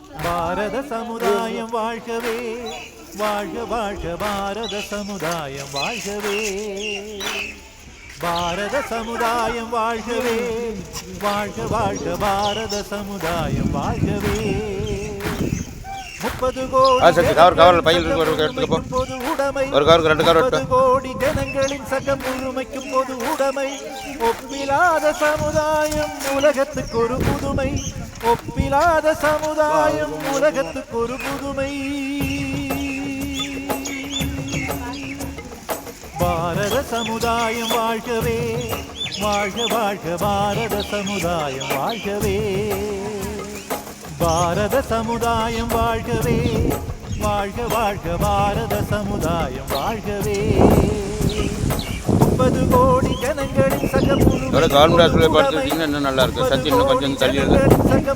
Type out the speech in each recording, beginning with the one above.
பாரத சமுதாயம் வாழ்கவே, வாழ்க வாழ்க பாரத சமுதாயம் வாழ்கவே, பாரத சமுதாயம் வாழ்கவே, வாழ்க வாழ்க பாரத சமுதாயம் வாழ்கவே. 30 கோடி ஜனங்களின் சகம் முழுமைக்கும் பொது உடைமை, ஒப்பிலாத சமுதாயம் உலகத்துக்கு ஒரு புதுமை, ஒப்பிலாத சமுதாயம் உலகத்துக்கு ஒரு புதுமை. பாரத சமுதாயம் வாழ்கவே, வாழ்க வாழ்க பாரத சமுதாயம் வாழ்கவே, பாரத சமுதாயம் வாழ்கவே, வாழ்க வாழ்க பாரத சமுதாயம் வாழ்கவே. 30 கோடி ஜனங்களின் சகம்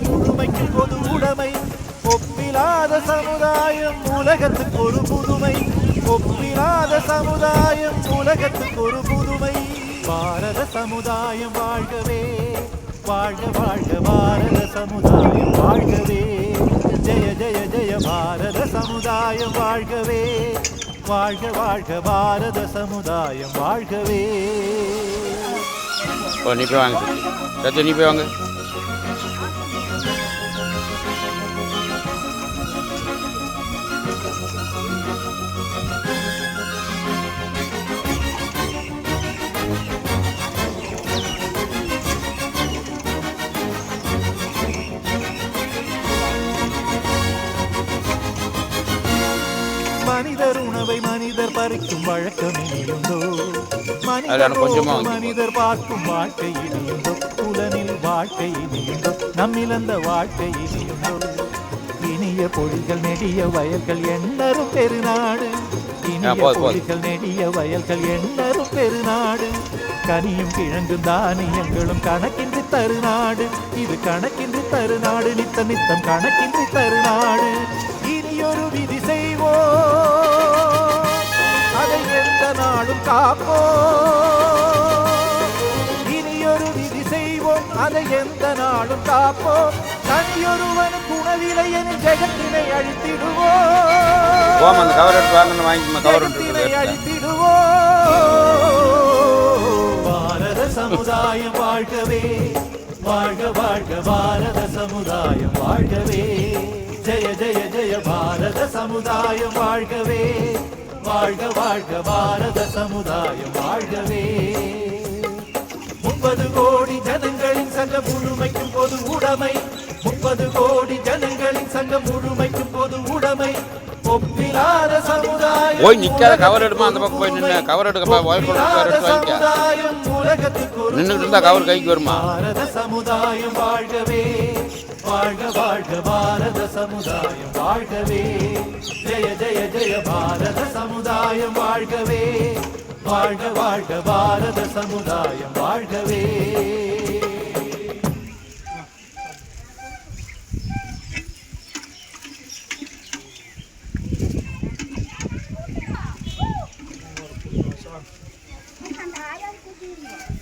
முழுமைக்கும் பொது உடைமை, ஒப்பிலாத சமுதாயம் உலகத்துக்கு ஒரு புதுமை, ஒப்பிலாத சமுதாயம் உலகத்துக்கு ஒரு புதுமை. பாரத சமுதாயம் வாழ்கவே, வாழ்க வாழ்க பாரத சமுதாயம் வாழ்கவே, ஜெய ஜெய ஜெய பாரத சமுதாயம் வாழ்கவே, வாழ்க வாழ்க பாரத சமுதாயம் வாழ்கவே. நீ போய் வாங்க, நீ போய் வாங்க. மனிதர் உணவை மனிதர் பறிக்கும் வழக்கம் இனியுண்டோ, மனிதர் பார்க்கும் வாழ்க்கை இனியுண்டோ, புலனில் வாழ்க்கை இனியுண்டோ, நம்மில் அந்த வாழ்க்கை இனியுண்டோ. இனிய பொழிகள் நெடிய வயல்கள் எண்ணரும் பெருநாடு, இனிய பொழிகள் நெடிய வயல்கள் எண்ணரும் பெருநாடு, கனியும் கிழங்கும் தானியங்களும் கணக்கின்றி தருநாடு, இது கணக்கின்றி தருநாடு, நித்த நித்தம் கணக்கின்றி தருநாடு. இனியொரு விதி செய்வோம், அதை எந்த நாளும் காப்போம், இனியொரு விதி செய்வோம், அதை எந்த நாளும் காப்போம், தனியொருவன் குணவிலை என ஜெகத்தினை அழித்திடுவோம், ஜெகத்தினை அழித்திடுவோம். பாரத சமுதாயம் வாழ்கவே, வாழ்க வாழ்க பாரத சமுதாயம் வாழ்கவே, ஜெய ஜெய ஜெய பாரத சமுதாயம் வாழ்கவே, வாழ்க வாழ்க பாரத சமுதாயம் வாழ்கவே. 30 கோடி ஜனங்களின் சங்கம் முழுமைக்கும் பொது உடைமை, 30 கோடி ஜனங்களின் சங்கம் முழுமைக்கும் பொது உடைமை, ஒப்பிலாத சமுதாயம் போய் நிக்காத கவர் எடுமா, அந்த பக்கம் போய் நின்று கவர் எடுக்கப்பா, சமுதாயம் உலகத்துக்கு நின்றுட்டு இருந்தா கவர் கைக்கு வருமா. பாரத சமுதாயம் வாழ்கவே, வாழ்க வாழ்க பாரத சமுதாயம் வாழ்கவே, ஜெய ஜெய ஜெய பாரத சமுதாயம் வாழ்கவே, வாழ்க வாழ்க பாரத சமுதாயம் வாழ்கவே. Anh Thái ơi, cô Duyên